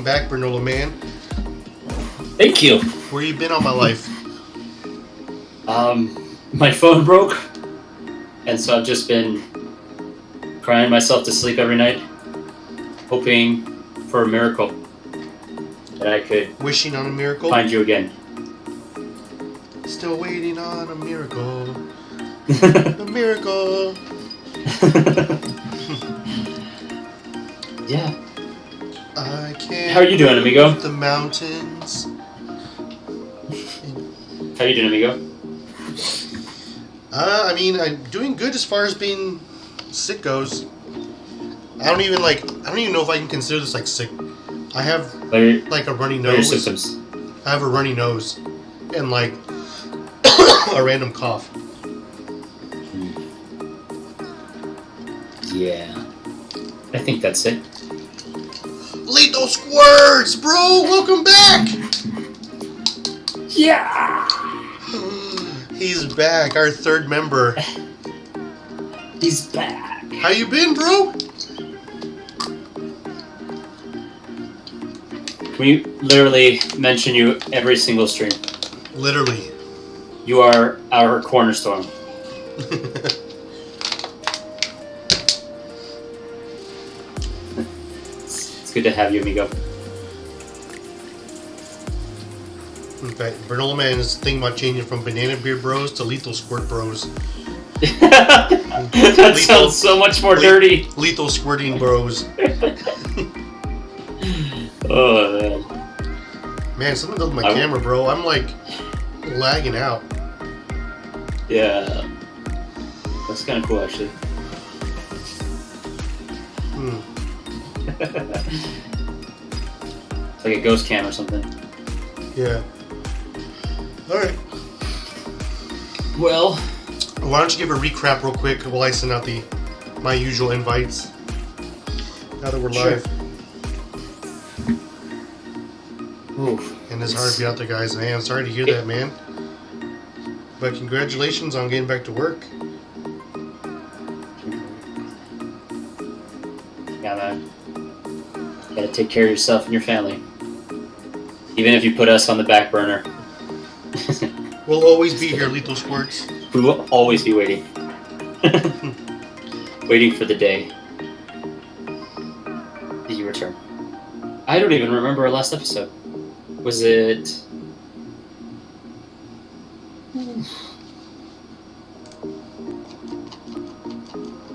back, Bernola man. Thank you. Where you been all my life? My phone broke, and so I've just been crying myself to sleep every night, hoping for a miracle that I could Wishing on a miracle? find you again. Still waiting on a miracle. A miracle. Yeah. I can't. How are you doing, amigo? The mountains. How you doing, amigo? I mean, I'm doing good as far as being sick goes. I don't even know if I can consider this like sick. I have like a runny What are your nose. symptoms? I have a runny nose and like a random cough. Yeah. I think that's it. Lethal Squirts, bro! Welcome back! Yeah! He's back, our third member. He's back. How you been, bro? We literally mention you every single stream. Literally. You are our cornerstone. It's good to have you, amigo. In fact, Bernola Man is thinking about changing from Banana Beard Bros to Lethal Squirt Bros. That sounds so much more dirty. Lethal Squirting Bros. Oh, man. Man, something does with my camera, bro. I'm like lagging out. Yeah. That's kind of cool, actually. It's like a ghost cam or something. Yeah. Alright. Well, why don't you give a recap real quick while I send out my usual invites? Now that we're live. Oof. And it's hard to be out there, guys. Hey, I'm sorry to hear that, man. But congratulations on getting back to work. Yeah, man. You gotta take care of yourself and your family. Even if you put us on the back burner. We'll always be here, Lethal Squirts. We will always be waiting. Waiting for the day that you return. I don't even remember our last episode. Was it...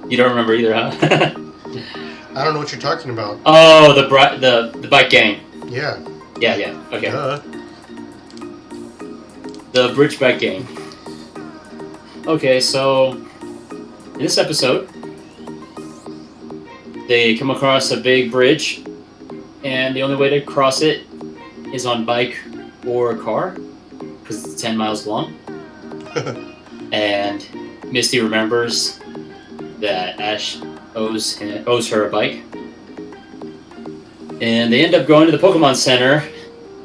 You don't remember either, huh? I don't know what you're talking about. Oh, the bike gang. Yeah. Yeah, okay. Duh. The bridge bike gang. Okay, so in this episode, they come across a big bridge, and the only way to cross it is on bike or car, because it's 10 miles long. And Misty remembers that Ash owes her a bike. And they end up going to the Pokemon Center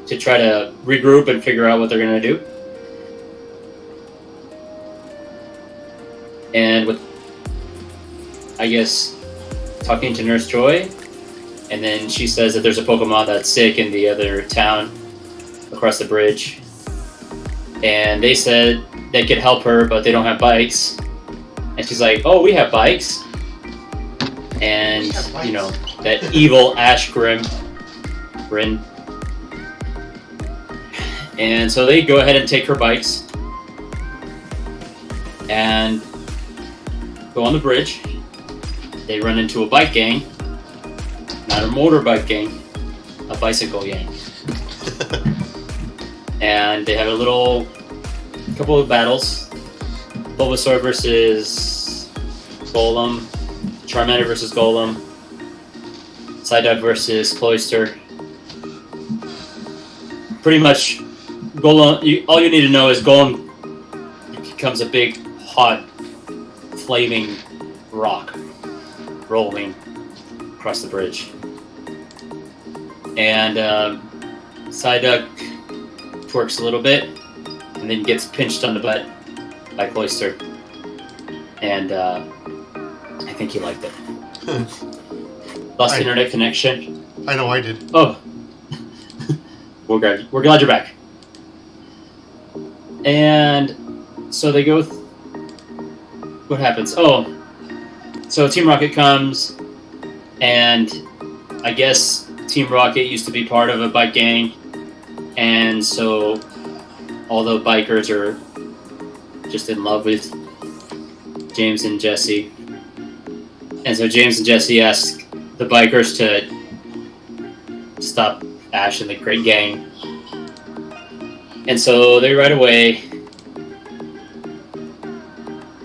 to try to regroup and figure out what they're going to do. And with, I guess, talking to Nurse Joy, and then she says that there's a Pokemon that's sick in the other town across the bridge. And they said they could help her, but they don't have bikes. And she's like, oh, we have bikes. And, you know, that evil Ash Grin. And so they go ahead and take her bikes and go on the bridge. They run into a bike gang, not a motorbike gang, a bicycle gang. And they have a couple of battles. Bulbasaur versus Golem, Charmander versus Golem, Psyduck versus Cloyster. Pretty much, Golem. All you need to know is Golem becomes a big, hot, flaming rock rolling across the bridge, and Psyduck twerks a little bit, and then gets pinched on the butt by Cloyster, and I think he liked it. Lost internet connection. I know I did. Oh, we're glad you're back. And so they go. What happens? Oh, so Team Rocket comes, and I guess Team Rocket used to be part of a bike gang, and so all the bikers are just in love with James and Jesse. And so James and Jesse ask the bikers to stop Ash and the Great Gang. And so they ride away,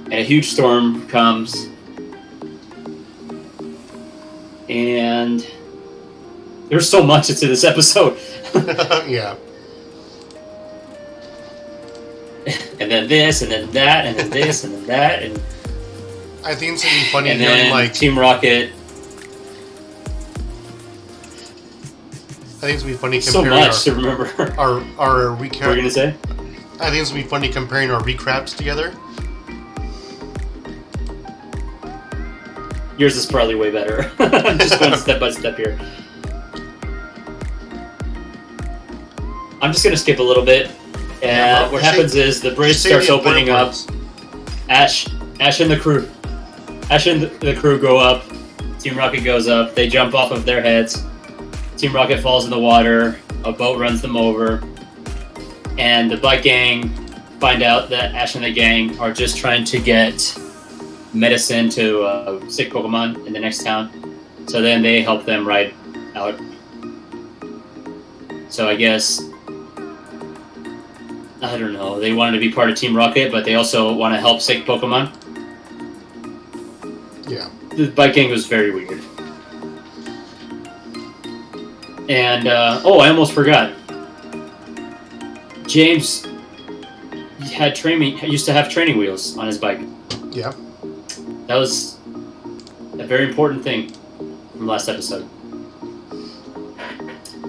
and a huge storm comes, and there's so much into this episode. Yeah. And then this, and then that, and then this, and then that, and I think it's gonna be funny and hearing then like Team Rocket. I think it's gonna be funny So comparing much to remember. our What were you recap. gonna say? I think it's gonna be funny comparing our recaps together. Yours is probably way better. I'm just going step by step here. I'm just gonna skip a little bit. And Yeah, what happens is the bridge just say starts the opening up. important Ash and the crew go up. Team Rocket goes up. They jump off of their heads. Team Rocket falls in the water. A boat runs them over. And the bike gang find out that Ash and the gang are just trying to get medicine to a sick Pokemon in the next town. So then they help them ride out. So I guess, I don't know, they wanted to be part of Team Rocket, but they also want to help sick Pokemon. Yeah. The bike gang was very weird. And, oh, I almost forgot. James used to have training wheels on his bike. Yeah. That was a very important thing from last episode.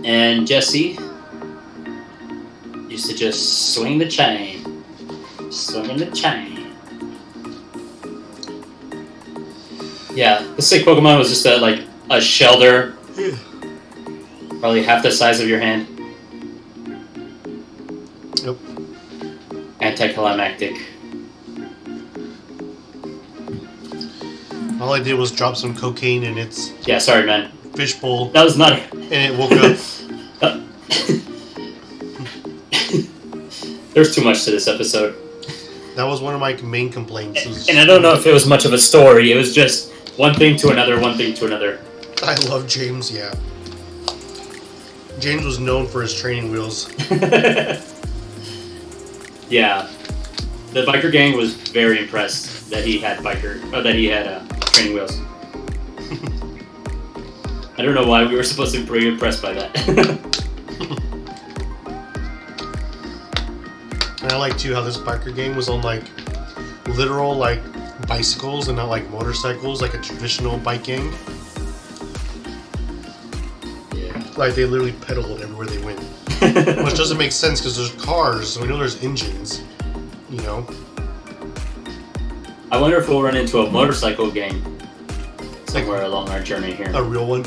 And Jesse used to just swing the chain. Swinging the chain. Yeah, the sick Pokemon was just a shelter. Yeah. Probably half the size of your hand. Yep. Anticlimactic. All I did was drop some cocaine in its Yeah, sorry, man. fishbowl, That was not. and it woke up. There's too much to this episode. That was one of my main complaints. And I don't know if it was much of a story. It was just one thing to another, one thing to another. I love James. Yeah. James was known for his training wheels. Yeah. The biker gang was very impressed that he had training wheels. I don't know why we were supposed to be pretty impressed by that. And I like too how this biker gang was on literal bicycles and not motorcycles like a traditional bike gang. Yeah. Like they literally pedaled everywhere they went, which doesn't make sense because there's cars, so we know there's engines. You know. I wonder if we'll run into a motorcycle gang somewhere along our journey here. A real one.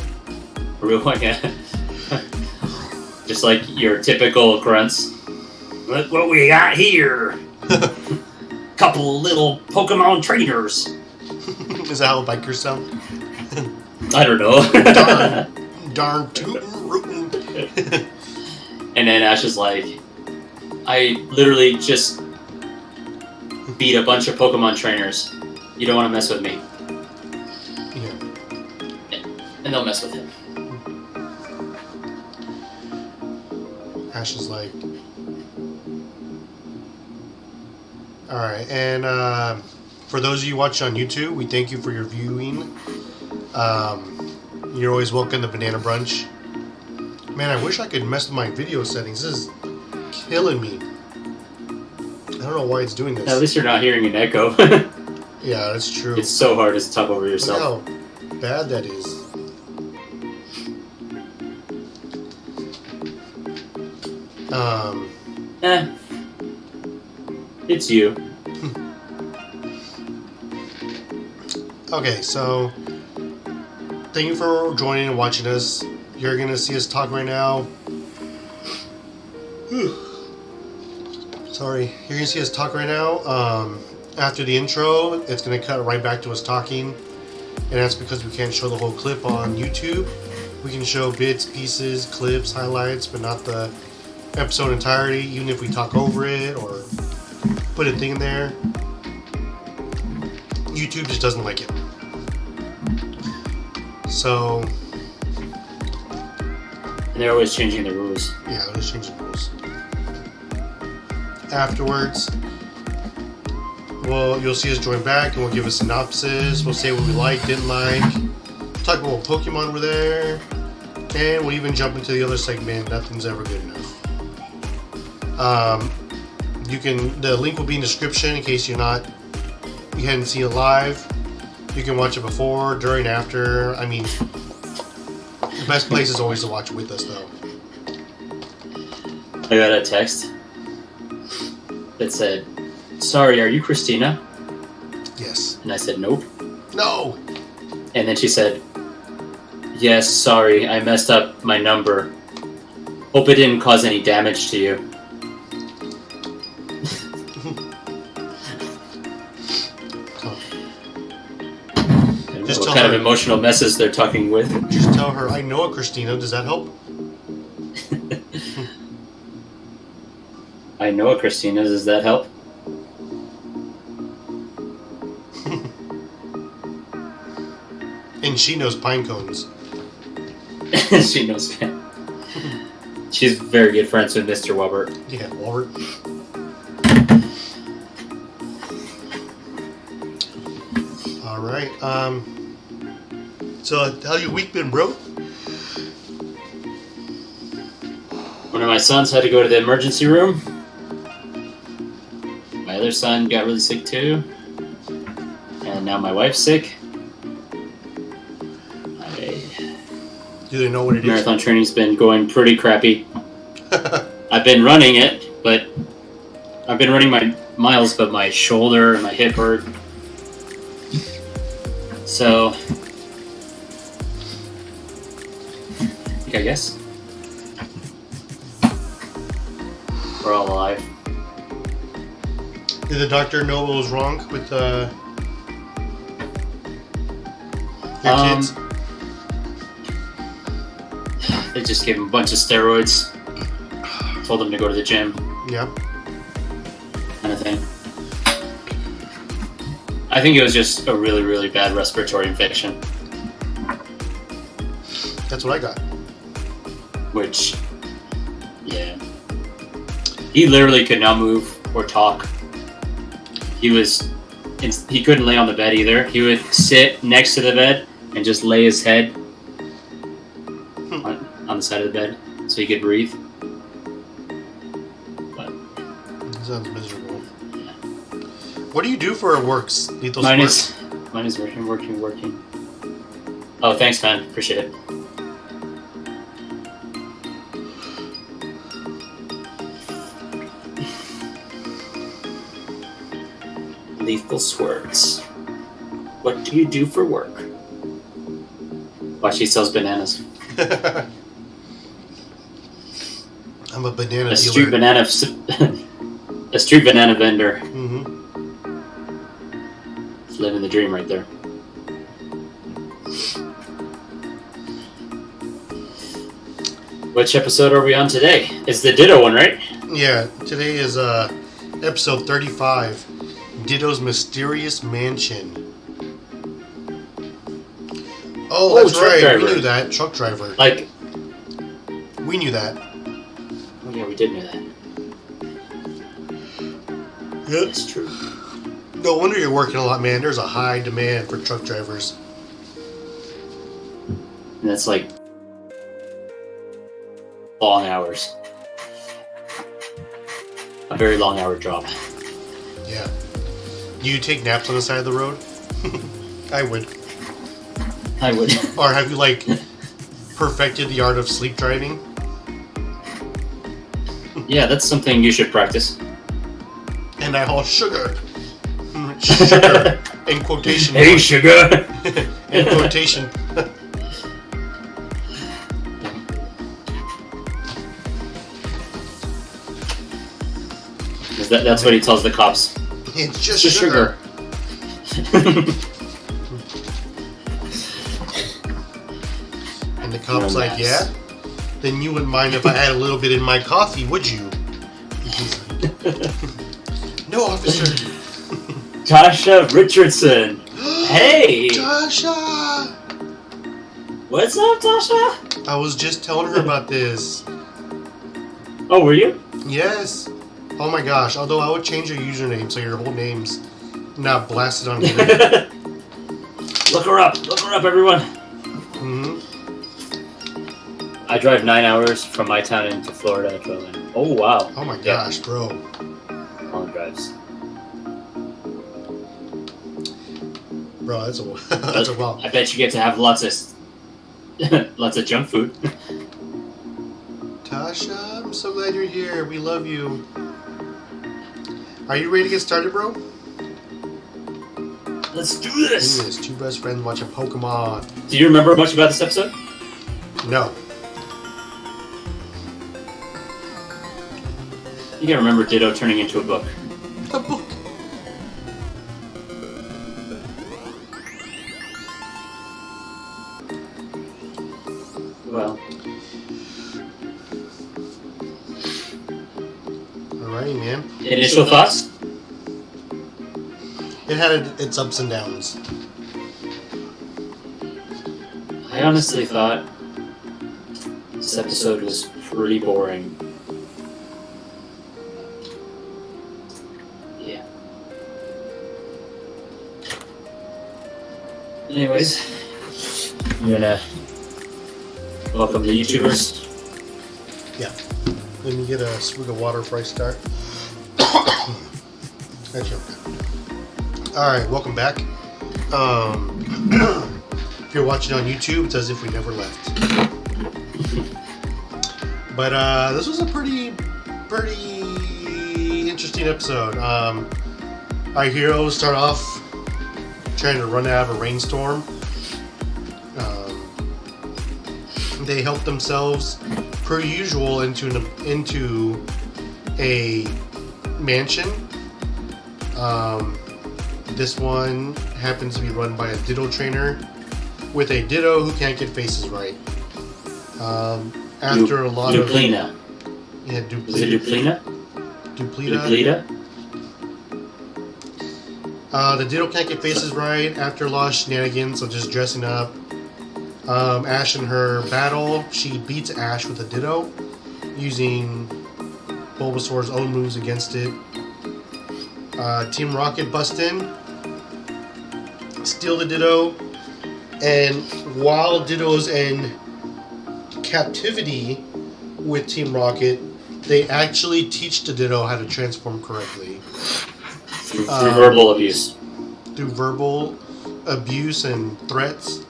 A real one, yeah. Just like your typical grunts. Look what we got here. Couple little Pokemon trainers. Is that how bikers sound? I don't know. Darn tootin' rootin'. And then Ash is like, I literally just beat a bunch of Pokemon trainers. You don't want to mess with me. Yeah. And they'll mess with him. Ash is like, alright, and for those of you watching on YouTube, we thank you for your viewing. You're always welcome to Banana Brunch. Man, I wish I could mess with my video settings. This is killing me. I don't know why it's doing this. At least you're not hearing an echo. Yeah, that's true. It's so hard to talk over yourself. Look how bad that is. It's you. Okay, so thank you for joining and watching us. You're gonna see us talk right now. Sorry, you're gonna see us talk right now. After the intro, it's gonna cut right back to us talking, and that's because we can't show the whole clip on YouTube. We can show bits, pieces, clips, highlights, but not the episode entirety, even if we talk over it or put a thing in there. YouTube just doesn't like it. So... And they're always changing the rules. yeah, let's change the rules. Afterwards, well, you'll see us join back and we'll give a synopsis. We'll say what we liked, didn't like. Talk about what Pokemon were there. And we'll even jump into the other segment, Nothing's Ever Good Enough. The link will be in the description in case you hadn't seen it live. You can watch it before, during, after. I mean, the best place is always to watch with us, though. I got a text that said, "Sorry, are you Christina?" Yes. And I said, "Nope." No! And then she said, "Yes, sorry, I messed up my number. Hope it didn't cause any damage to you." Just what tell kind her, of emotional messes they're talking with. Just tell her, I know a Christina. Does that help? I know a Christina. Does that help? And she knows pine cones. She knows. She's very good friends with Mr. Wobert. Yeah, Walbert. All right. So how your week been, bro? One of my sons had to go to the emergency room. My other son got really sick too. And now my wife's sick. Do they know what it is? Marathon training's been going pretty crappy. I've been running it, but I've been running my miles, but my shoulder and my hip hurt. So, I guess we're all alive. Did the doctor know what was wrong with your kids? They just gave him a bunch of steroids. Told him to go to the gym. Yeah. Kind of thing. I think it was just a really, really bad respiratory infection. That's what I got. Which, yeah. He literally could not move or talk. He couldn't lay on the bed either. He would sit next to the bed and just lay his head on the side of the bed so he could breathe. But That sounds miserable. Yeah. What do you do for work? Mine is working. Oh, thanks, man. Appreciate it. Lethal Swords. What do you do for work? Why, she sells bananas. I'm a banana A dealer. street banana vendor. Mm-hmm. Living the dream right there. Which episode are we on today? It's the Ditto one, right? Yeah, today is episode 35, Ditto's Mysterious Mansion. Oh, that's truck right. driver. We knew that. Truck driver. Like, We knew that. oh yeah, we did know that. Yep. That's true. No wonder you're working a lot, man. There's a high demand for truck drivers. And that's like long hours. A very long hour job. Yeah. Do you take naps on the side of the road? I would. I would. Or have you, like, perfected the art of sleep driving? Yeah, that's something you should practice. And I haul sugar. Sugar. In quotation. Hey, sugar! In quotation. because that's what he tells the cops. It's just It's sugar. And the cop's like, yeah? Then you wouldn't mind if I had a little bit in my coffee, would you? No, officer. Tasha Richardson. Hey! Tasha! What's up, Tasha? I was just telling her about this. Oh, were you? Yes. Oh my gosh. Although I would change your username so your whole name's not blasted on here. Look her up. Look her up, everyone. Mm-hmm. I drive 9 hours from my town into Florida. Oh, wow. Oh my gosh, bro. Long drives. Bro, that's a that's a wow. I bet you get to have lots of junk food. Tasha, I'm so glad you're here. We love you. Are you ready to get started, bro? Let's do this. Do this. Two best friends watching Pokemon. Do you remember much about this episode? No. You can remember Ditto turning into a book. A book. Well. Alrighty, man. Initial thoughts? It had its ups and downs. I honestly thought this episode was pretty boring. Yeah. Anyways, I'm gonna welcome the YouTubers. Yeah. Let me get a swig of water before I start. That's okay. Alright, welcome back. If you're watching on YouTube, it's as if we never left. But this was a pretty interesting episode. Our heroes start off trying to run out of a rainstorm. They help themselves, per usual, into a mansion. This one happens to be run by a Ditto trainer with a Ditto who can't get faces right. After a lot Duplina. of... Yeah, Duplina. Is it Duplina? Duplita. The Ditto can't get faces right after a lot of shenanigans of just dressing up. Ash and her battle, she beats Ash with a Ditto using Bulbasaur's own moves against it. Team Rocket bust in, steal the Ditto, and while Ditto's in captivity with Team Rocket, they actually teach the Ditto how to transform correctly. Through verbal abuse. Through verbal abuse and threats.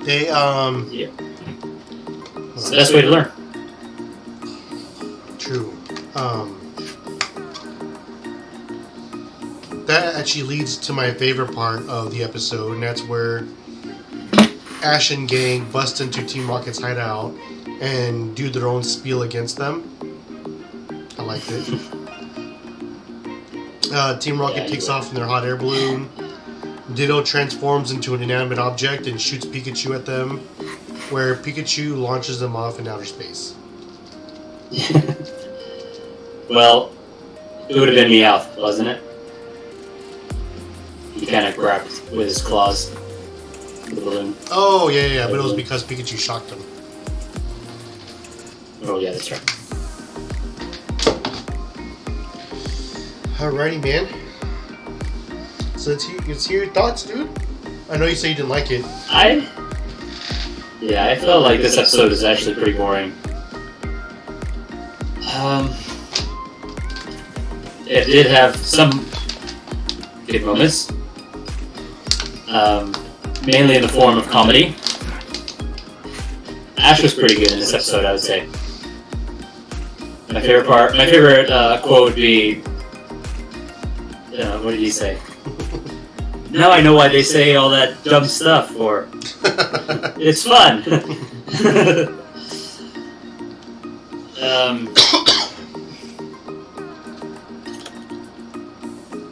They, Yeah. It's the best way to learn. True. That actually leads to my favorite part of the episode, and that's where Ash and gang bust into Team Rocket's hideout and do their own spiel against them. I liked it. Team Rocket takes off in their hot air balloon. Ditto transforms into an inanimate object and shoots Pikachu at them, where Pikachu launches them off in outer space. Well, it would have been Meowth, wasn't it? He kind of grabbed with his claws the balloon. Oh, yeah, but it was because Pikachu shocked him. Oh, yeah, that's right. Alrighty, man. So let's hear your thoughts, dude. I know you say you didn't like it. I felt like this episode is actually pretty boring. It did have some good moments. Mainly in the form of comedy. Ash was pretty good in this episode, I would say. My favorite quote would be, what did he say? Now I know why they say all that dumb stuff, or it's fun.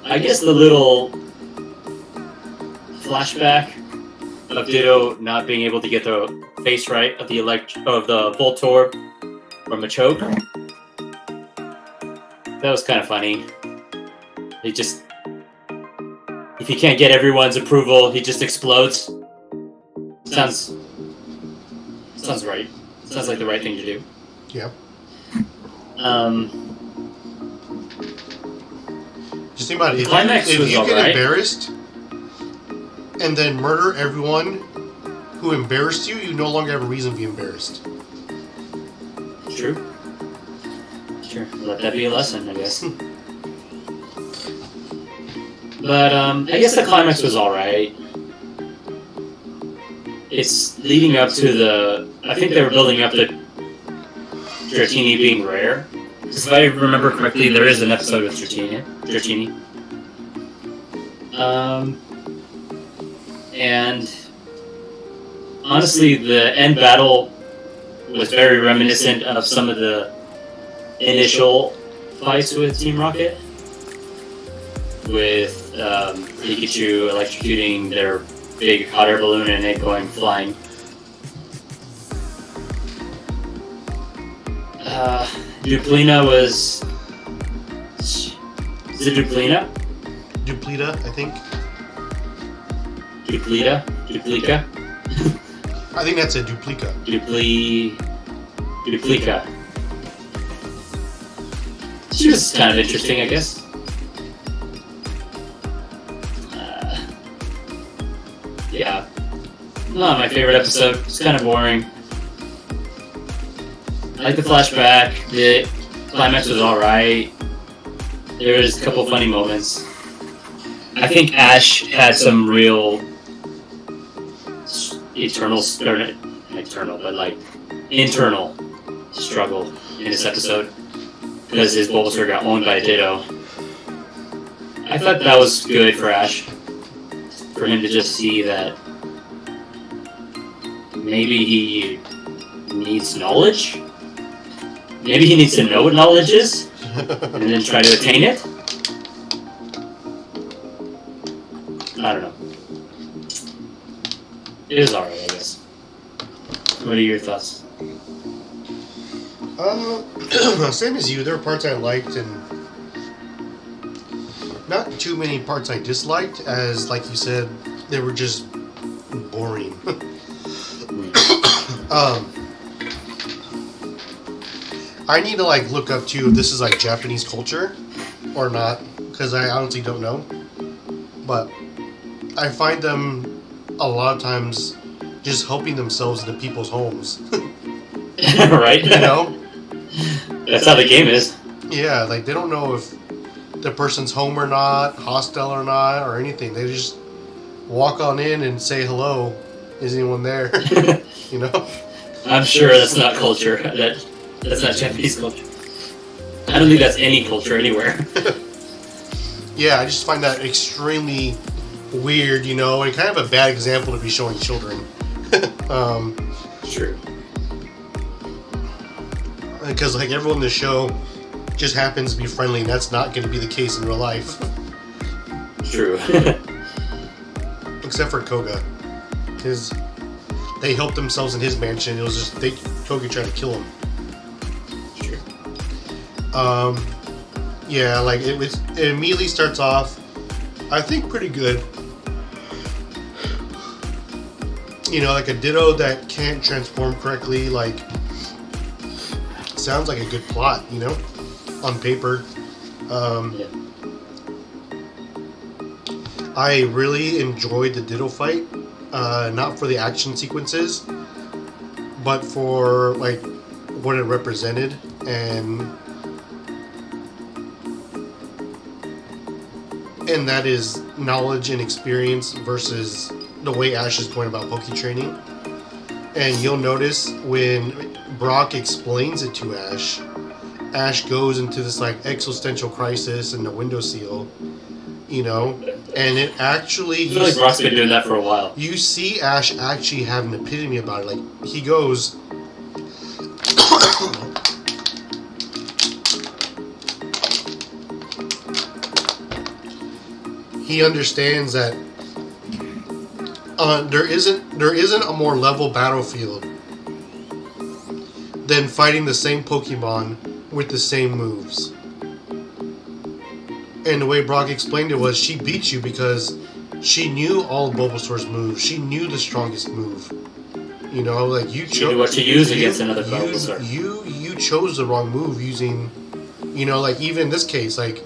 I guess the little flashback of Ditto not being able to get the face right of the Voltorb or Machoke. That was kind of funny. He just, if he can't get everyone's approval, he just explodes. Sounds right. Sounds like the right thing to do. Yeah. Just think about it. If you get embarrassed and then murder everyone who embarrassed you, you no longer have a reason to be embarrassed. True. Sure. Let that be a lesson, I guess. But I guess the climax was alright. It's leading up to the... I think they were building up to Dratini being rare. Because if I remember correctly, there is an episode with Dratini. And honestly, the end battle was very reminiscent of some of the initial fights with Team Rocket. With Pikachu electrocuting their big hot air balloon and it going flying. Duplina was... Is it Duplina? Duplita, I think. Duplita? Duplica? I think that's a Duplica. Duplica. She was kind of interesting, I guess. Yeah. Not my favorite episode. It's kind of boring. I like the flashback. The climax was alright. There was a couple funny moments. I think Ash had some real internal struggle in this episode because his Bulbasaur got owned by Ditto. I thought that was good for Ash, for him to just see that maybe he needs knowledge. Maybe he needs to know what knowledge is and then try to attain it. I don't know. It was alright, I guess. What are your thoughts? Same as you. There were parts I liked and not too many parts I disliked, as like you said, they were just boring. I need to like look up too if this is like Japanese culture or not, because I honestly don't know. But I find them a lot of times just helping themselves into people's homes. Right? You know? That's how the game is. Yeah, like they don't know if the person's home or not, hostile or not, or anything. They just walk on in and say hello. Is anyone there? You know? I'm sure that's not culture. That's not Japanese culture. I don't think that's any culture anywhere. Yeah, I just find that extremely weird, you know, and kind of a bad example to be showing children. True. Because like everyone in the show just happens to be friendly, and that's not going to be the case in real life. True. Except for Koga, because they helped themselves in his mansion. It was just Koga tried to kill him. True. Yeah, like it immediately starts off, I think, pretty good. You know, like a Ditto that can't transform correctly, like, sounds like a good plot, you know, on paper. Yeah. I really enjoyed the Ditto fight, not for the action sequences, but for, like, what it represented, and that is knowledge and experience versus the way Ash is going about Poke training. And you'll notice when Brock explains it to Ash, Ash goes into this like existential crisis in the windowsill, you know, and it actually... I feel like Brock's been doing that for a while. You see Ash actually have an epitome about it. Like, he goes... he understands that there isn't a more level battlefield than fighting the same Pokemon with the same moves. And the way Brock explained it was, she beat you because she knew all of Bulbasaur's moves. She knew the strongest move. You know, like you chose what to use against another Bulbasaur. You chose the wrong move using, you know, like even in this case, like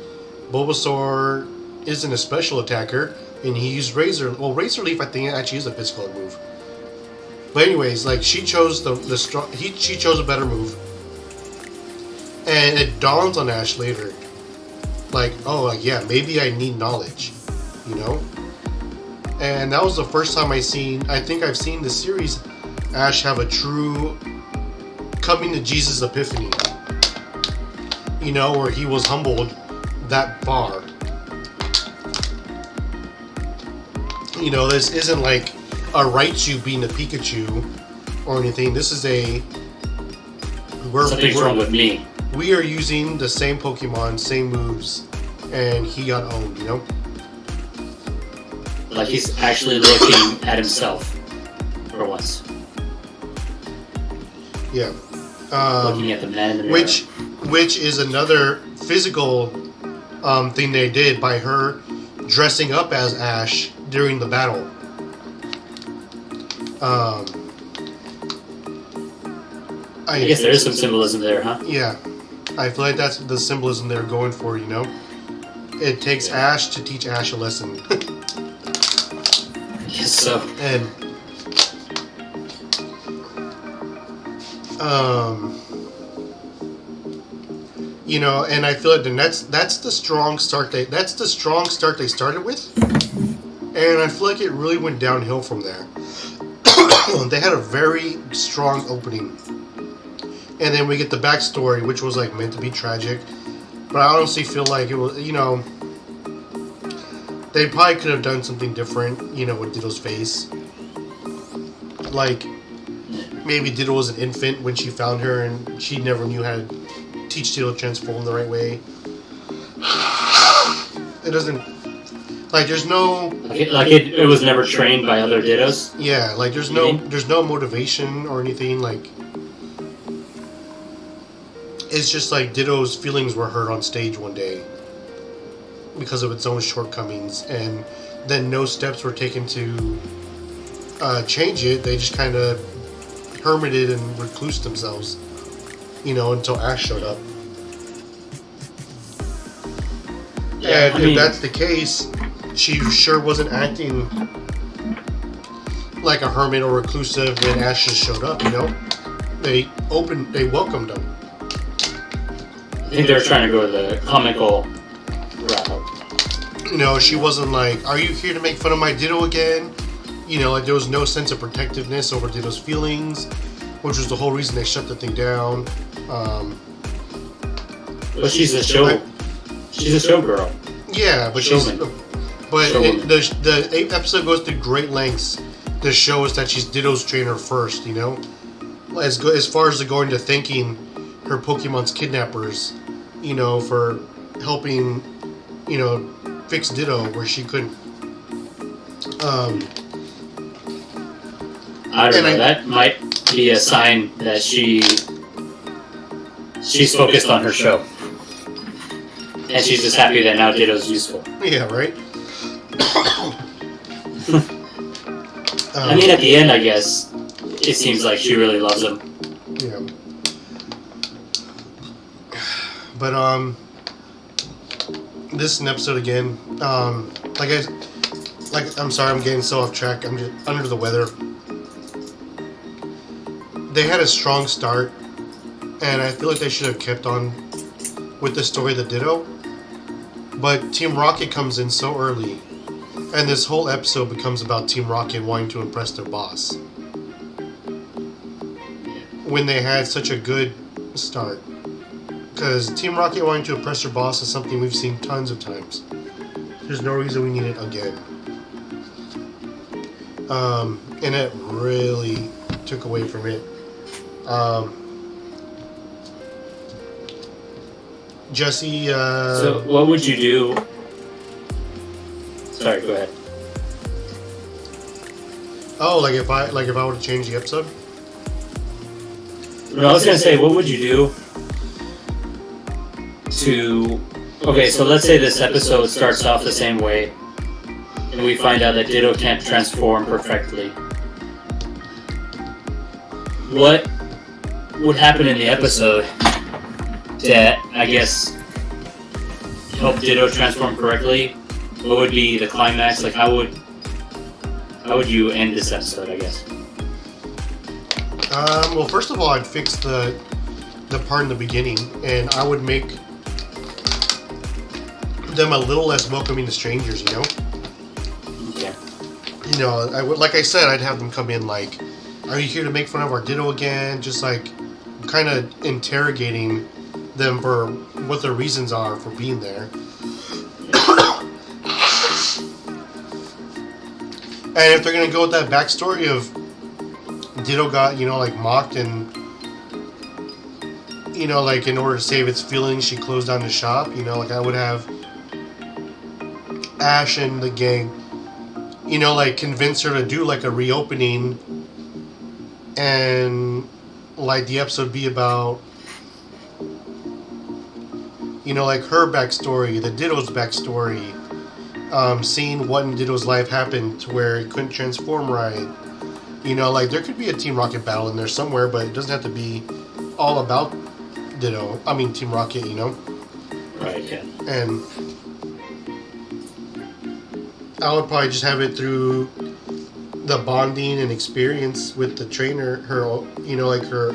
Bulbasaur isn't a special attacker, and he used Razor. Well, Razor Leaf I think actually is a physical move. But anyways, like she chose she chose a better move, and it dawns on Ash later, like, oh, like yeah, maybe I need knowledge, you know. And that was the first time I think I've seen the series Ash have a true coming to Jesus epiphany, you know, where he was humbled that far. You know, this isn't like a Raichu being a Pikachu or anything. This is something's wrong with me. We are using the same Pokemon, same moves, and he got owned, you know? Like he's actually looking at himself for once. Yeah. Looking at the man in the mirror. Which is another physical thing they did by her dressing up as Ash during the battle. I guess there is some symbolism there, huh? Yeah. I feel like that's the symbolism they're going for, you know? It takes Ash to teach Ash a lesson. I guess so. And you know, and I feel like that's the strong start they started with, and I feel like it really went downhill from there. They had a very strong opening, and then we get the backstory, which was like meant to be tragic, but I honestly feel like it was, you know, they probably could have done something different, you know, with Ditto's face. Like, maybe Ditto was an infant when she found her and she never knew how to teach Ditto to transform the right way. It doesn't... Like, there's no... It was never trained by other Dittos? Yeah, like, there's no motivation or anything, like... It's just like Ditto's feelings were hurt on stage one day because of its own shortcomings, and then no steps were taken to change it. They just kind of hermited and reclused themselves, you know, until Ash showed up. Yeah, and if that's the case, she sure wasn't acting like a hermit or reclusive when Ash just showed up, you know? They welcomed him. I think they were trying to go the comical route. You know, she wasn't like, are you here to make fun of my Ditto again? You know, like there was no sense of protectiveness over Ditto's feelings, which was the whole reason they shut the thing down. But she's a show. She's a showgirl. Yeah, but the episode goes to great lengths to show us that she's Ditto's trainer first. You know, as far as going to thanking her Pokemon's kidnappers, you know, for helping, you know, fix Ditto where she couldn't. I don't know. That might be a sign that she's focused on her show, and she's just happy that now Ditto's useful. Yeah, right. I mean, at the end, I guess it seems like she really loves him. Yeah. But this is an episode again. I'm sorry, I'm getting so off track. I'm just under the weather. They had a strong start, and I feel like they should have kept on with the story of the Ditto. But Team Rocket comes in so early, and this whole episode becomes about Team Rocket wanting to impress their boss. When they had such a good start. Because Team Rocket wanting to impress their boss is something we've seen tons of times. There's no reason we need it again. And it really took away from it. Jesse, so what would you do? Sorry, go ahead. Oh, like if I were to change the episode? No, I was gonna say, what would you do to... Okay, so let's say this episode starts off the same way, and we find out that Ditto can't transform perfectly. What would happen in the episode that, I guess, help Ditto transform correctly? What would be the climax? Like, how would you end this episode, I guess? Well, first of all, I'd fix the part in the beginning, and I would make them a little less welcoming to strangers, you know? Okay. You know, like I said, I'd have them come in like, are you here to make fun of our Ditto again? Just like, kind of interrogating them for what their reasons are for being there. And if they're going to go with that backstory of Ditto got, you know, like mocked and, you know, like in order to save its feelings, she closed down the shop, you know, like I would have Ash and the gang, you know, like convince her to do like a reopening and like the episode be about, you know, like her backstory, the Ditto's backstory, seeing what in Ditto's life happened to where it couldn't transform right. You know, like there could be a Team Rocket battle in there somewhere, but it doesn't have to be all about Ditto. I mean, Team Rocket, you know? Right, yeah. And I would probably just have it through the bonding and experience with the trainer, her, you know, like her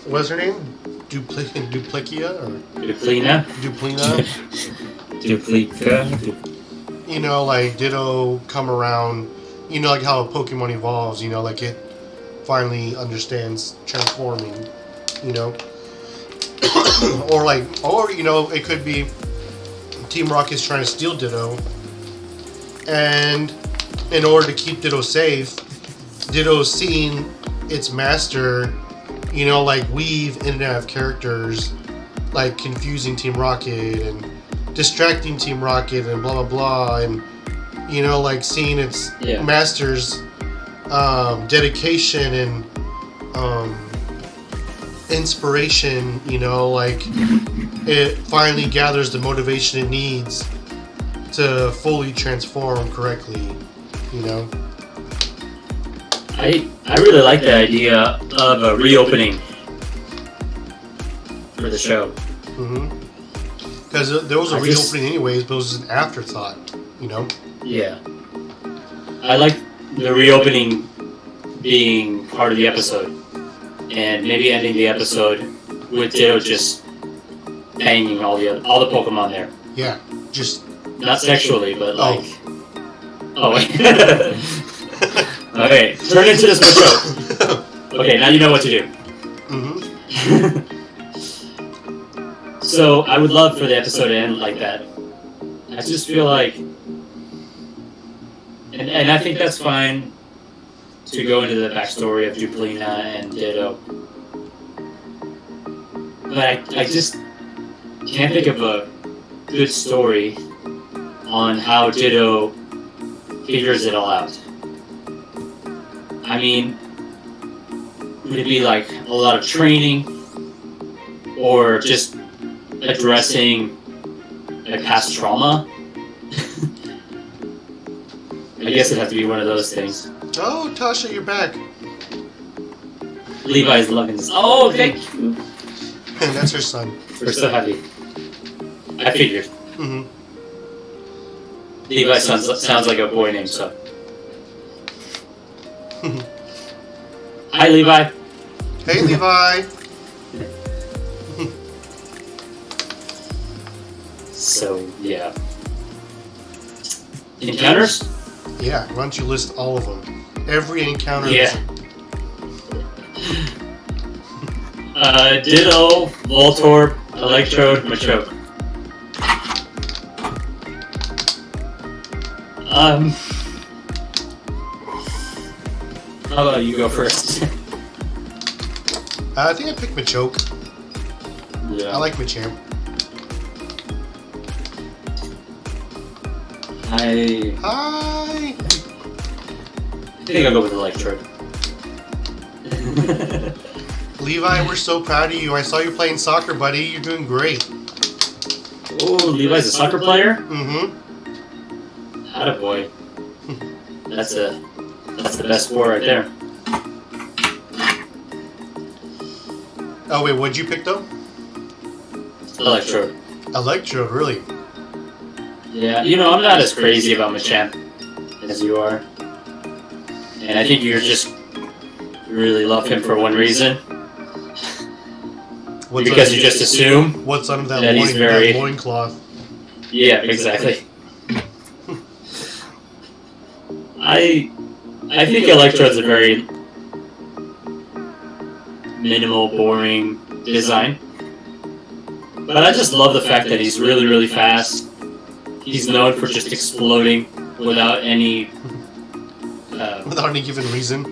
what's her name? Duplicia? Or Duplina? Duplina? Duplica? You know, like Ditto come around, you know, like how a Pokemon evolves, you know, like it finally understands transforming, you know? or, you know, it could be Team Rocket's trying to steal Ditto, and in order to keep Ditto safe, Ditto's seeing its master, you know, like weave in and out of characters, like confusing Team Rocket and distracting Team Rocket and blah blah blah, and you know, like seeing its master's dedication and inspiration, you know, like it finally gathers the motivation it needs to fully transform correctly, you know. I really like the idea of a reopening for the show. Mm-hmm. Because there was a reopening anyways, but it was an afterthought, you know? Yeah. I like the reopening being part of the episode. And maybe ending the episode with Ditto just banging all the Pokemon there. Yeah, just... Not sexually, but like... Oh, wait. Okay, turn into this Machoke. Okay, now you know what to do. Mm-hmm. So, I would love for the episode to end like that. I just feel like... And I think that's fine to go into the backstory of Duplina and Ditto. But I just can't think of a good story on how Ditto figures it all out. I mean, would it be like a lot of training, or just addressing like past trauma? I guess it'd have to be one of those things. Oh, Tasha, you're back. Levi's loving this. Oh, thank you. That's her son. We're so happy. I figured. Mm-hmm. Levi sounds like a boy name, so. Hi, Levi. Hey, Levi. So, yeah. Encounters? Yeah, why don't you list all of them? Every encounter. Yeah. Ditto, Voltorb, Electrode, Machoke. How about you go first? I think I picked Machoke. Yeah. I like Machamp. I Hi! think I'll go with Electrode. Levi, we're so proud of you. I saw you playing soccer, buddy. You're doing great. Oh, Levi's a soccer player? Mm-hmm. Attaboy. That's the best sport right there. Oh, wait, what'd you pick, though? Electrode. Electro, really? Yeah, you know, I'm not as crazy about Machamp as you are. And I think you just really love him for one reason. Because you just assume what's under that, that he's very... that loincloth. Yeah, exactly. I think Electrode's a very minimal, boring design. But I just love the fact that he's really, really fast. He's known for just exploding without any... without any given reason.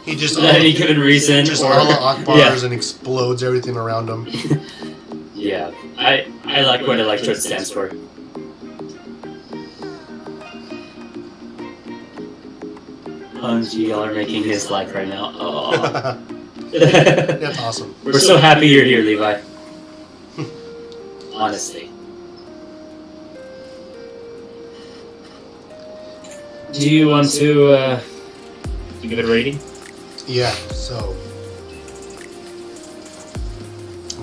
He just... Without any given reason. Just or, Allah Akbars and explodes everything around him. Yeah, I like what Electrode stands for. Y'all are making his life right now. Oh. That's awesome. We're so happy you're here, Levi. Honestly. Do you want to give it a rating? Yeah, so...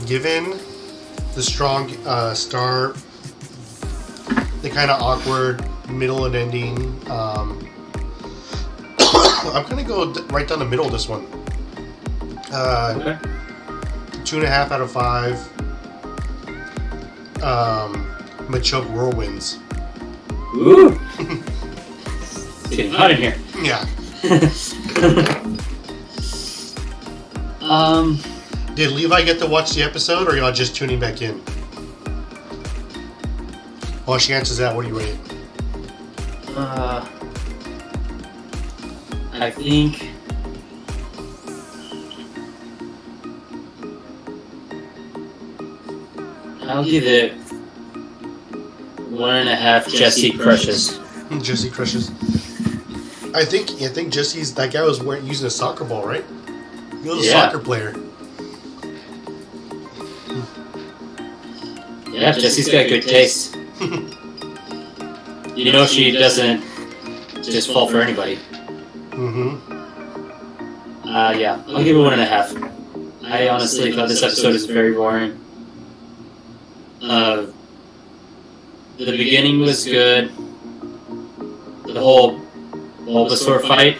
Given the strong start, the kind of awkward middle and ending, I'm gonna go right down the middle of this one. Okay. 2.5 out of 5. Machoke Whirlwinds. Ooh! It's getting hot in here. Yeah. Did Levi get to watch the episode, or y'all just tuning back in? While she answers that, what do you rate it? I think... I'll give it 1.5 Jesse crushes. Jesse crushes. I think Jesse's, that guy was using a soccer ball, right? He was a soccer player. Yeah, Jesse's got good taste. You know she doesn't just fall for anybody. Mm-hmm. Yeah, I'll give it 1.5. I honestly thought this episode is very boring. The beginning was good. The whole Bulbasaur fight,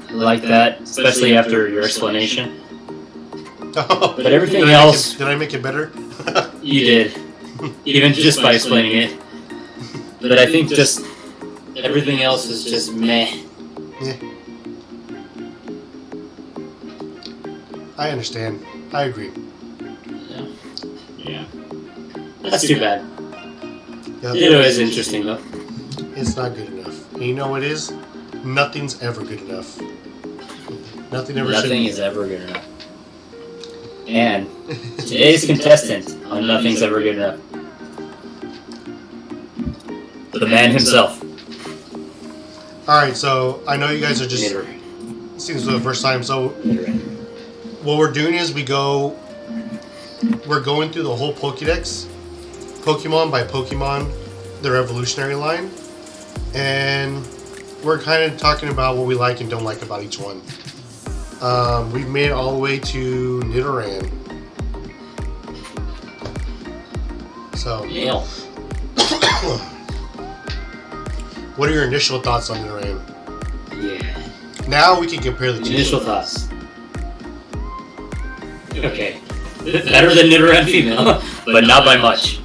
I like that, especially after your explanation. Oh, but everything else... Did I make it better? You did. Even just by explaining it. But I think just everything else is just meh. Yeah. I understand. I agree. Yeah. That's too bad. Yep. Ditto is interesting though. It's not good enough. And you know what it is? Nothing's ever good enough. Nothing is ever good enough. And today's contestant on Nothing's Ever Good Enough. The man himself. Alright, so I know you guys are just... Seems for the first time, so... What we're doing is we're going through the whole Pokédex. Pokemon by Pokemon. Their evolutionary line. And we're kind of talking about what we like and don't like about each one. We've made it all the way to Nidoran. So... Nail. What are your initial thoughts on Nidoran? Yeah. Now we can compare the two. Initial thoughts. Okay. Better than Nidoran female, but not by much.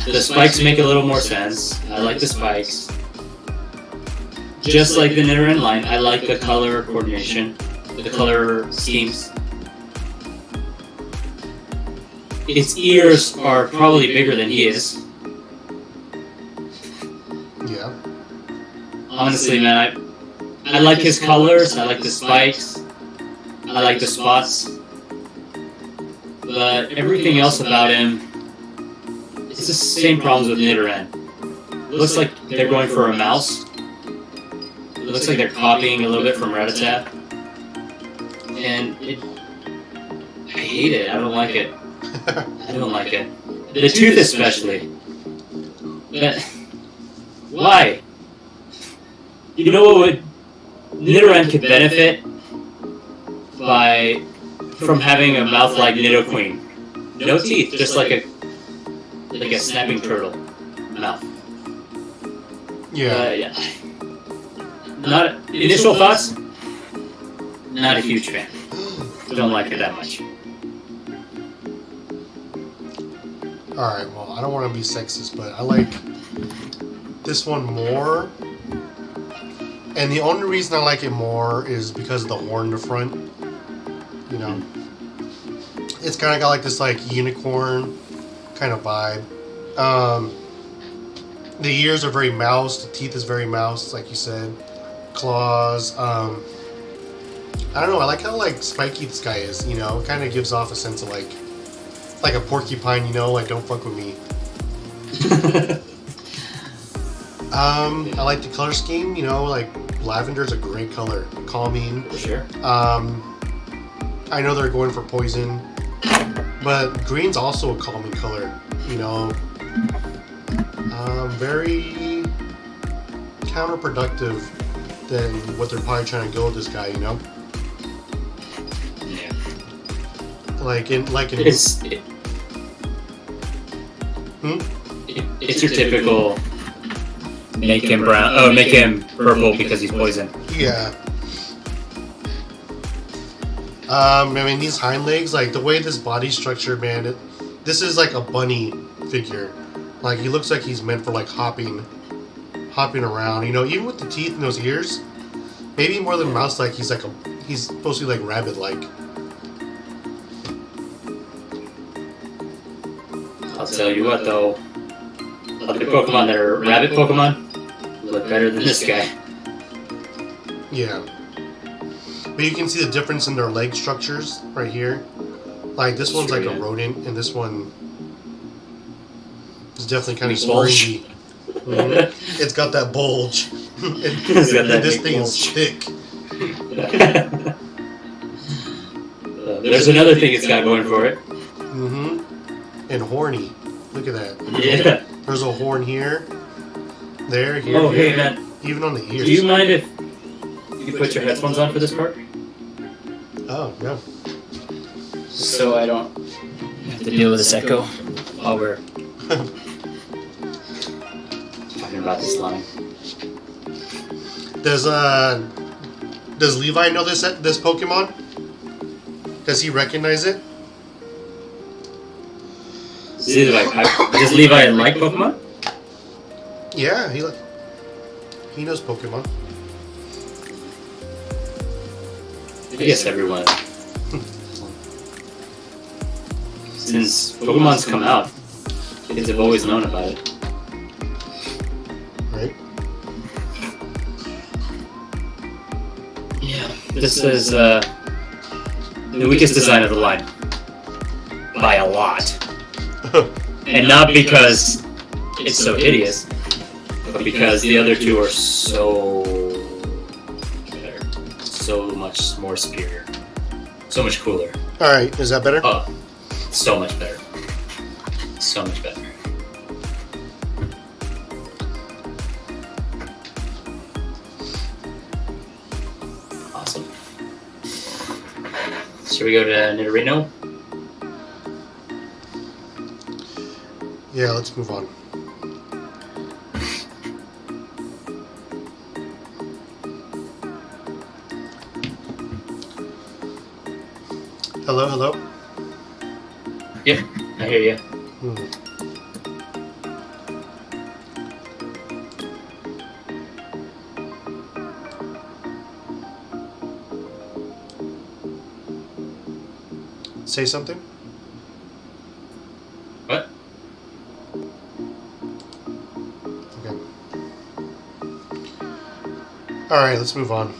The spikes make a little more sense. I like the spikes. Just like the Nidoran line, I like the color coordination, the color schemes. Its ears are probably bigger than he is. Yeah. Honestly, man, I like his colors, I like the spikes, I like the spots. But everything else about him it's the same problems with Nidoran. Looks like they're going for a mouse. It looks like they're copying a little bit from Rattata. And I hate it. I don't like it. I don't like it. The tooth especially. Why? You know what would Nidoran could benefit from having a mouth like Nidoqueen. No teeth, just like a snapping turtle mouth. Yeah. Not initial thoughts. Not a huge fan. Don't like it that much. Alright, well, I don't want to be sexist, but I like this one more. And the only reason I like it more is because of the horn in the front. You know? It's kind of got like this like unicorn kind of vibe. The ears are very mouse. The teeth is very mouse, like you said. Claws. I don't know. I like how like spiky this guy is. You know, it kind of gives off a sense of like a porcupine. You know, like don't fuck with me. I like the color scheme. You know, like lavender is a great color, calming. For sure. I know they're going for poison, but green's also a calming color. You know, very counterproductive than what they're probably trying to go with this guy. You know. Yeah. It's your typical make him brown. Oh, make him purple because he's poison. Yeah. I mean, these hind legs, like the way this body's structured, man. This is like a bunny figure. Like he looks like he's meant for like hopping around. You know, even with the teeth and those ears, maybe more than mouse. Like he's supposed to be like rabbit like. I'll tell you what though, other Pokemon that are rabbit Pokemon look better than this guy. Yeah. But you can see the difference in their leg structures right here. Like this one's like a rodent, and this one is definitely kind of springy. Mm-hmm. It's got that bulge. This thing is thick. There's another thing it's got going for it. Mm-hmm. And horny. Look at that. Yeah. There's a horn here. There, here. Oh, here. hey, man. Even on the ears. Do you mind if you put your headphones on for this part? Oh, yeah. So I don't have to deal with this echo while we're talking about this line. Does Levi know this Pokemon? Does he recognize it? Does Levi like Pokemon? Yeah, he knows Pokemon. I guess everyone. Since Pokemon's come out, kids have always known about it. Right? Yeah. This is the weakest design of the line. By a lot. And not because it's so hideous, but because the other two are so better. So much more superior. So much cooler. Alright, is that better? So much better. So much better. Awesome. Should we go to Nidorino? Yeah, let's move on. Hello, hello? Yep, I hear you. Say something? What? Okay. Alright, let's move on.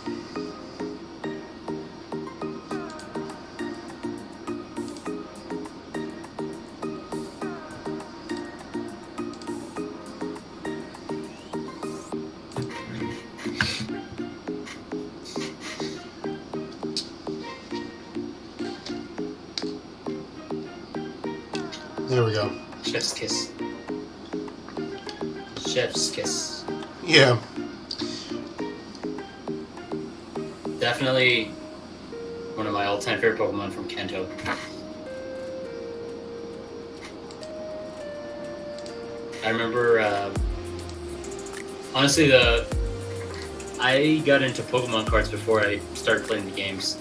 There we go. Chef's kiss. Chef's kiss. Yeah. Definitely one of my all-time favorite Pokemon from Kanto. I remember, honestly, I got into Pokemon cards before I started playing the games.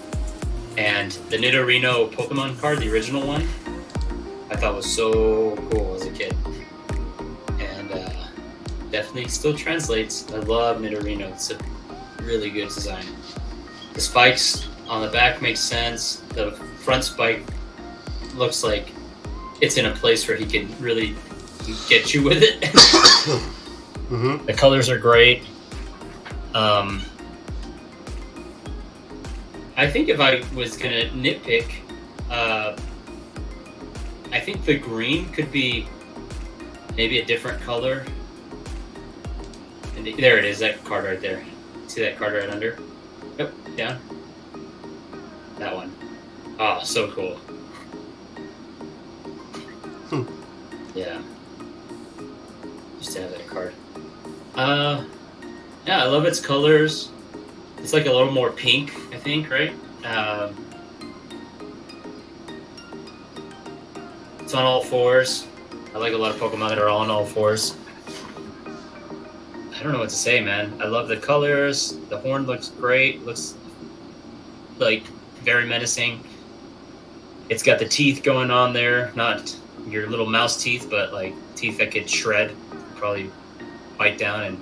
And the Nidorino Pokemon card, the original one, I thought was so cool as a kid. And definitely still translates. I love Nidorino. It's a really good design. The spikes on the back make sense. The front spike looks like it's in a place where he can really get you with it. Mm-hmm. The colors are great. I think if I was gonna nitpick, I think the green could be maybe a different color. And there it is, that card right there. See that card right under? Yep, down. That one. Oh, so cool. Yeah. Used to have that card. Yeah, I love its colors. It's like a little more pink, I think, right? It's on all fours. I like a lot of Pokemon that are on all fours. I don't know what to say, man. I love the colors. The horn looks great. Looks like very menacing. It's got the teeth going on there. Not your little mouse teeth, but like teeth that could shred. Probably bite down and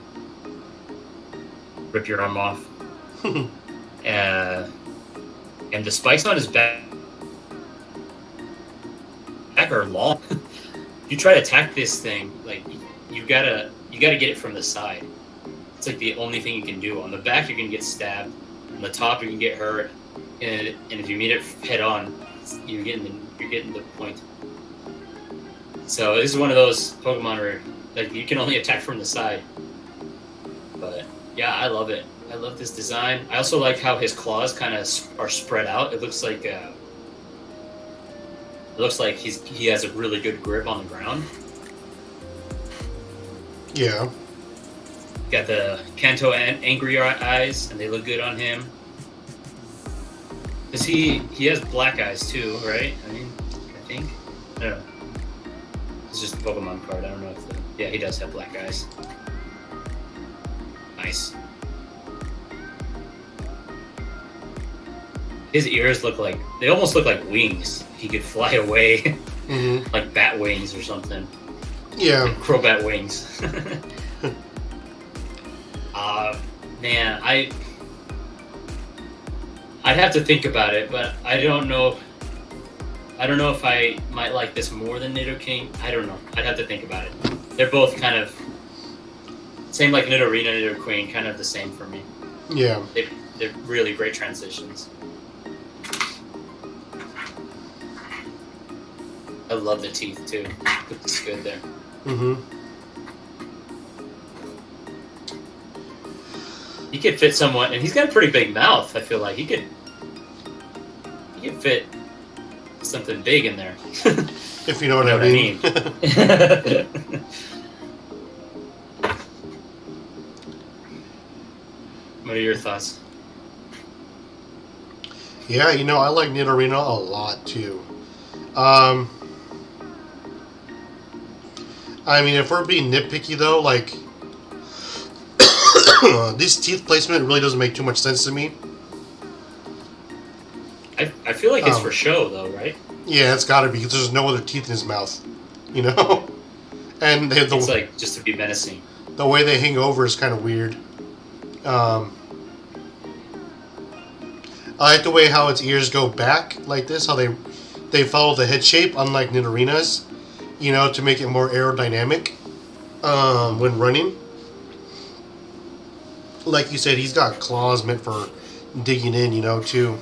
rip your arm off. And the spikes on his back are long. You try to attack this thing, like you gotta get it from the side. It's like the only thing you can do. On the back, you're gonna get stabbed. On the top, you can get hurt. And if you meet it head on, you're getting the point. So this is one of those Pokemon where like you can only attack from the side. But yeah, I love it. I love this design. I also like how his claws kind of are spread out. It looks like he has a really good grip on the ground. Yeah. Got the Kanto angry eyes, and they look good on him. Cause he has black eyes too, right? I mean, I think. I don't know. It's just a Pokemon card. I don't know if yeah, he does have black eyes. Nice. His ears they almost look like wings. He could fly away, Mm-hmm. like bat wings or something. Yeah. Like crowbat wings. Man, I'd have to think about it, but I don't know. I don't know if I might like this more than Nidoking. I don't know. I'd have to think about it. They're both kind of same, like Nidorino and Nidoqueen, kind of the same for me. Yeah. They're really great transitions. I love the teeth too. Looks good there. Mm-hmm. He could fit someone, and he's got a pretty big mouth. I feel like he could fit something big in there. If you know what I mean. What are your thoughts? Yeah, I like Nidorino a lot too. I mean, if we're being nitpicky though, like this teeth placement really doesn't make too much sense to me. I feel like it's for show though, right? Yeah, it's got to be because there's no other teeth in his mouth, And It's like just to be menacing. The way they hang over is kind of weird. I like the way how its ears go back like this, how they follow the head shape, unlike Nidorina's, to make it more aerodynamic when running. Like you said, he's got claws meant for digging in, too.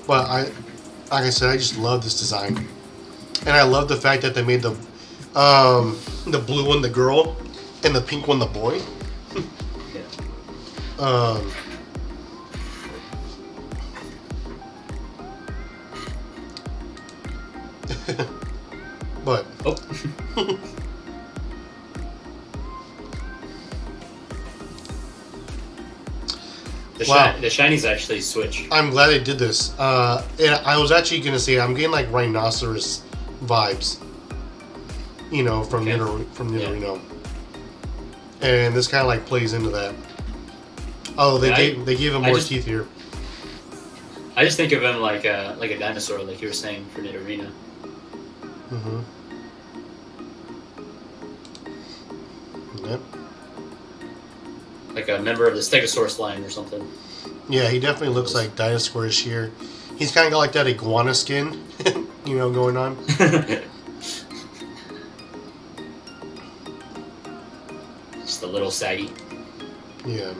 But like I said, I just love this design, and I love the fact that they made the blue one the girl, and the pink one the boy. But Oh. The shinies actually switch. I'm glad they did this. And I was actually gonna say I'm getting like rhinoceros vibes, you know, from Nidorino, and this kind of like plays into that. Oh, they gave him more teeth here. I just think of him like a dinosaur, like you were saying for Nidorino. Mm-hmm. Yep. Like a member of the Stegosaurus line or something. Yeah, he definitely looks like dinosaur-ish here. He's kind of got like that iguana skin, you know, going on. Just a little saggy. Yeah.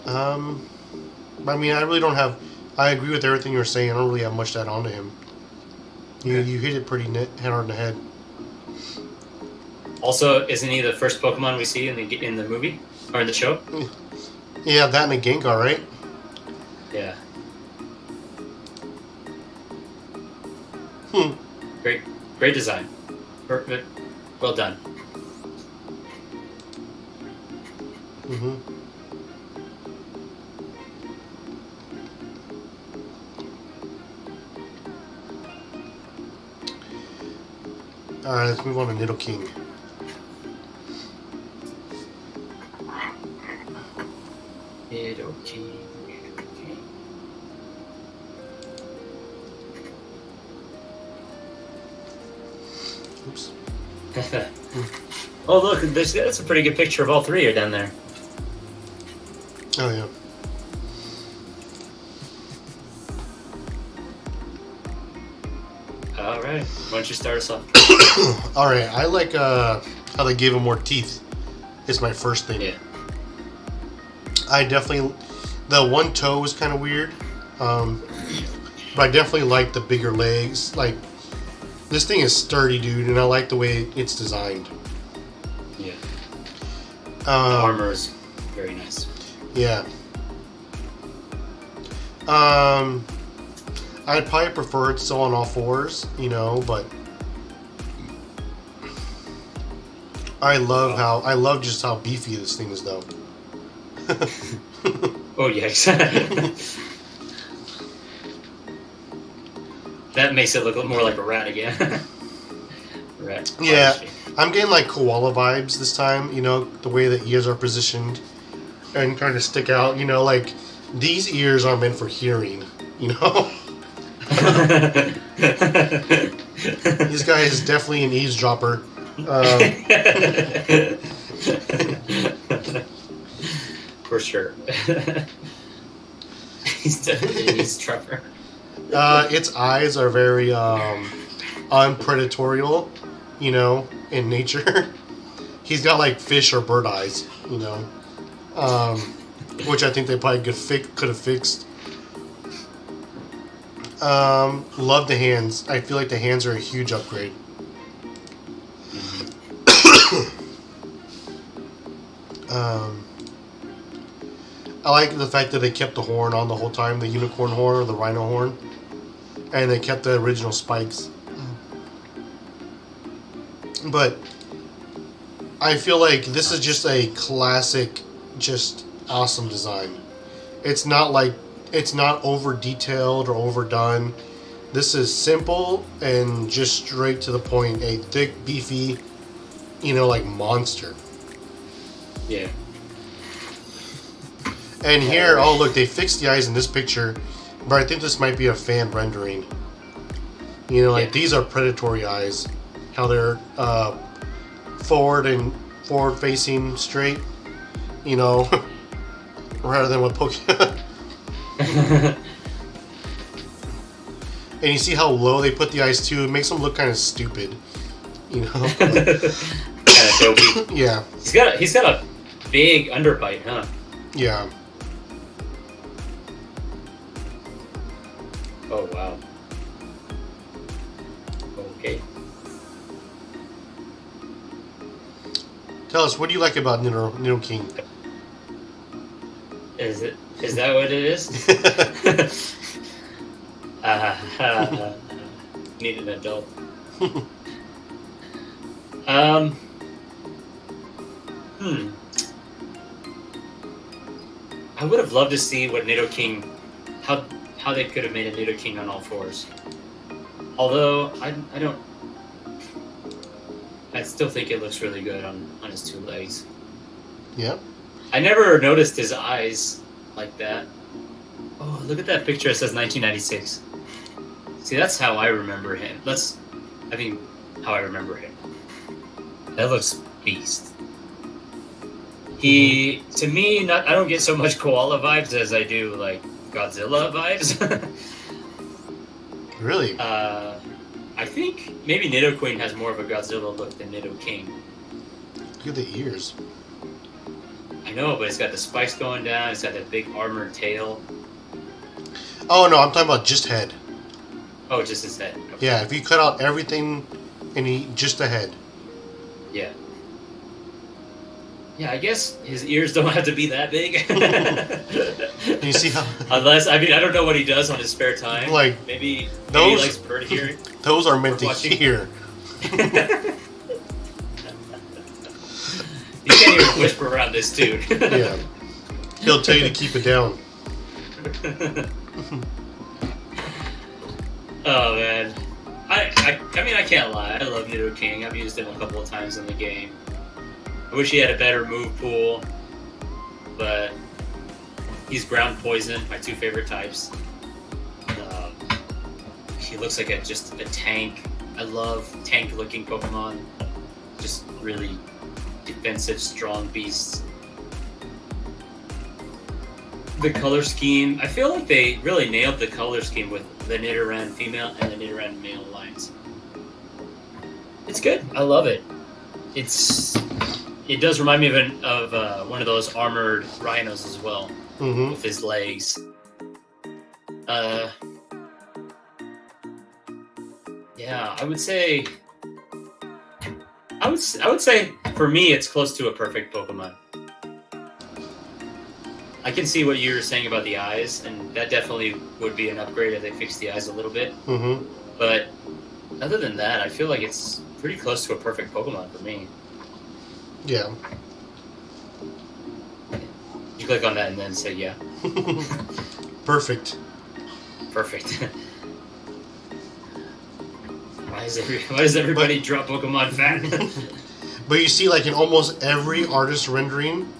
I mean, I really don't have. I agree with everything you were saying. I don't really have much to add on to him. You hit it pretty hard on the head. Also, isn't he the first Pokemon we see in the movie or in the show? Yeah, that and a Gengar, right? Yeah. Great design. Well done. Mm-hmm. All right, let's move on to Nidoking. Nidoking. Oops. Oh, look, that's a pretty good picture of all three are down there. Oh, yeah. All right. Why don't you start us off? All right, I like how they gave him more teeth. Is my first thing. Yeah. I definitely... The one toe was kind of weird. But I definitely like the bigger legs. Like, this thing is sturdy, dude, and I like the way it's designed. Yeah. The armor is very nice. Yeah. I'd probably prefer it still on all fours, you know, but I love just how beefy this thing is, though. Oh, yes. That makes it look more like a rat again. Rat. Yeah, I'm getting like koala vibes this time, you know, the way the ears are positioned and kind of stick out, you know, like these ears are meant for hearing, you know? This guy is definitely an eavesdropper. For sure. He's definitely an eavesdropper. Its eyes are very unpredatorial, you know, in nature. He's got like fish or bird eyes, you know, which I think they probably could have fixed. Love the hands. I feel like the hands are a huge upgrade. I like the fact that they kept the horn on the whole time, the unicorn horn or the rhino horn, and they kept the original spikes. But I feel like this is just a classic, just awesome design. It's not over detailed or overdone. This is simple and just straight to the point. A thick, beefy, you know, like monster. Yeah. And here, oh look, they fixed the eyes in this picture, but I think this might be a fan rendering. You know, like these are predatory eyes. How they're forward facing straight, you know, rather than with Pokemon. And you see how low they put the eyes too? It makes them look kind of stupid, you know. Kind of dopey. Yeah. He's got a big underbite, huh? Yeah. Oh wow. Okay. Tell us, what do you like about Nidoking? Is that what it is? Need an adult. Um. I would have loved to see what Nidoking, how they could have made a Nidoking on all fours. Although I don't, I still think it looks really good on his two legs. Yep. I never noticed his eyes like that. Oh, look at that picture. It says 1996. See, that's how I remember him. How I remember him. That looks beast. He, to me, I don't get so much koala vibes as I do like Godzilla vibes. Really? I think maybe Nidoqueen has more of a Godzilla look than Nidoking. Look at the ears. I know, but it's got the spikes going down. It's got that big armored tail. Oh no, I'm talking about just head. Oh, just his head. Okay. Yeah, if you cut out everything and just the head. Yeah. Yeah, I guess his ears don't have to be that big. And you see how? Unless, I don't know what he does on his spare time. Like maybe those, he likes bird hearing. Those are meant to hear. You can't even whisper around this dude. Yeah. He'll tell you to keep it down. Oh man, I can't lie. I love Nidoking. I've used him a couple of times in the game. I wish he had a better move pool, but he's ground poison, my two favorite types. He looks like just a tank. I love tank-looking Pokemon. Just really defensive, strong beasts. The color scheme, I feel like they really nailed the color scheme with the Nidoran female and the Nidoran male lines. It's good. I love it. It does remind me of one of those armored rhinos as well, with his legs. Yeah, I would say for me it's close to a perfect Pokemon. I can see what you were saying about the eyes, and that definitely would be an upgrade if they fixed the eyes a little bit. But other than that, I feel like it's pretty close to a perfect Pokemon for me. Yeah. You click on that and then say yeah. Perfect. Perfect. Why does everybody drop Pokemon fat? But you see, like in almost every artist rendering,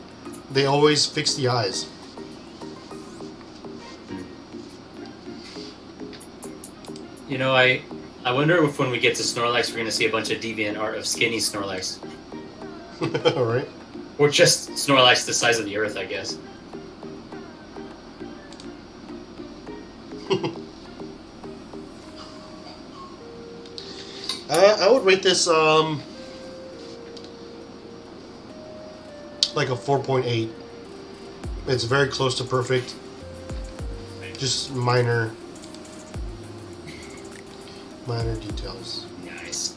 they always fix the eyes. You know, I wonder if when we get to Snorlax, we're going to see a bunch of deviant art of skinny Snorlax. Alright. Or just Snorlax the size of the Earth, I guess. I would rate this like a 4.8. It's very close to perfect. Just minor details. Nice.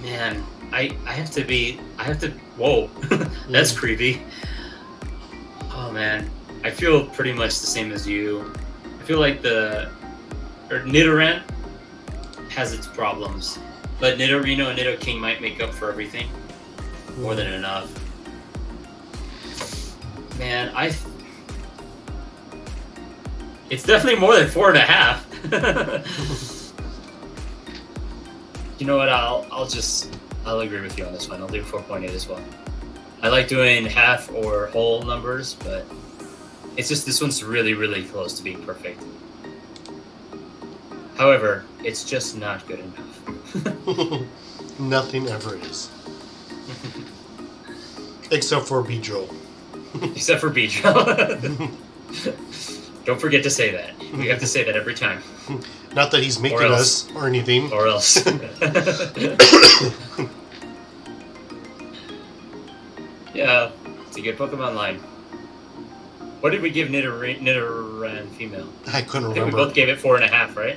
Man, I have to. Whoa, that's creepy. Oh man, I feel pretty much the same as you. I feel like Nidoran has its problems, but Nidorino and Nidoking might make up for everything. More than enough. Man, it's definitely more than 4.5. You know what? I'll agree with you on this one. I'll do 4.8 as well. I like doing half or whole numbers, but it's just this one's really, really close to being perfect. However, it's just not good enough. Nothing ever is. Except for Beedrill. Except for Beedrill. Don't forget to say that. We have to say that every time. Not that he's making us or anything. Or else. Yeah, it's a good Pokemon line. What did we give Nidoran female? I couldn't I think remember. we both gave it 4.5, right?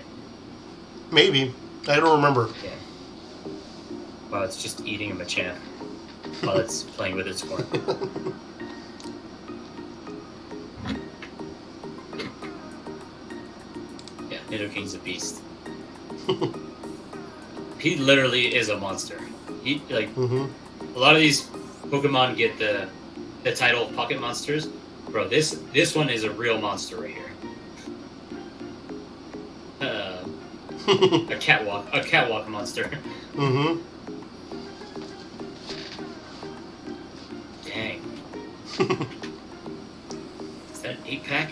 Maybe. I don't remember. Yeah. Wow, it's just eating a Machamp while it's playing with its horn. Nidoking's a beast. He literally is a monster. He like Mm-hmm. a lot of these Pokemon get the title of pocket monsters. Bro, this one is a real monster right here. A catwalk monster. Mm-hmm. Dang. Is that an 8-pack?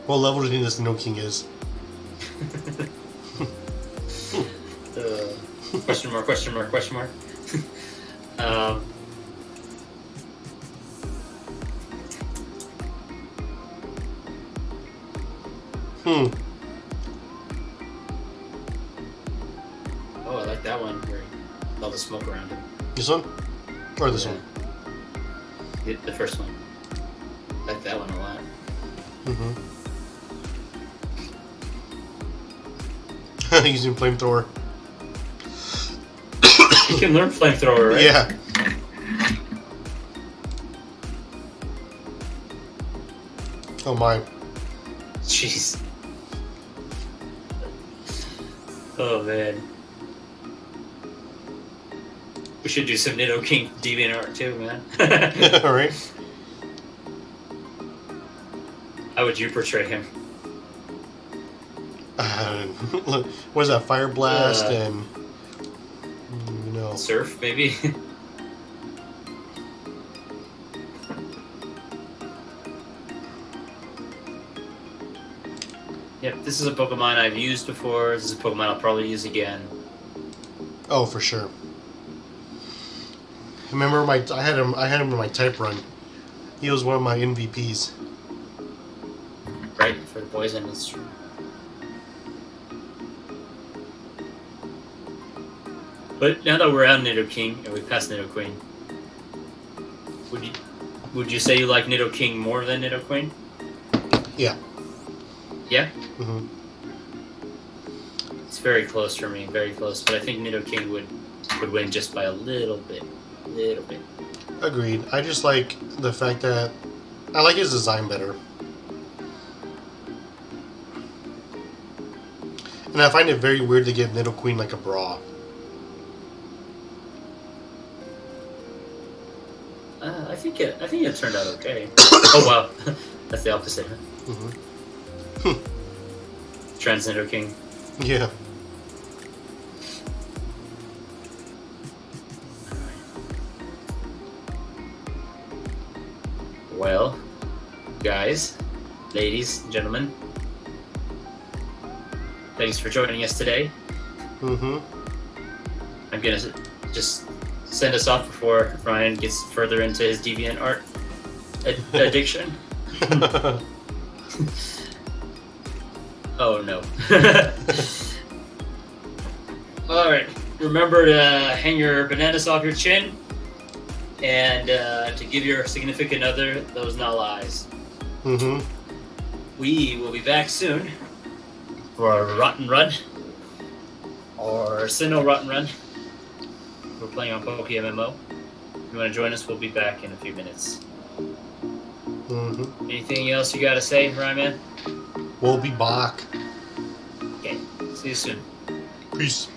What level do you think this Nidoking is? Question mark, question mark, question mark. Oh, I like that one where all the smoke around him. This one? Or this Yeah. one? The first one. I like that one a lot. Mm-hmm. Using flamethrower. You can learn flamethrower, right? Yeah. Oh my. Jeez. Oh man. We should do some Nidoking DeviantArt too, man. Alright. How would you portray him? What is that? Fire Blast and... You know. Surf, maybe? Yep, this is a Pokemon I've used before. This is a Pokemon I'll probably use again. Oh, for sure. Remember I had him in my type run. He was one of my MVPs. Right, for the poison, it's true. But now that we're on Nidoking and we passed Nidoqueen, would you say you like Nidoking more than Nidoqueen? Yeah. Yeah? Mm-hmm. It's very close for me, very close. But I think Nidoking would win just by a little bit. Agreed. I just like the fact that I like his design better. And I find it very weird to give Nidoqueen like a bra. I think it turned out okay. Oh wow, that's the opposite. Huh? Mm-hmm. Trans Nidoking. Yeah. Well, guys, ladies, gentlemen, thanks for joining us today. Mm-hmm. I'm gonna just send us off before Ryan gets further into his DeviantArt addiction. Oh no. Alright, remember to hang your bananas off your chin and to give your significant other those lies. Mm-hmm. We will be back soon for a Rotten Run or Sinnoh Rotten Run. We're playing on PokeMMO. If you want to join us, we'll be back in a few minutes. Mm-hmm. Anything else you got to say, Ryan? We'll be back. Okay, see you soon. Peace.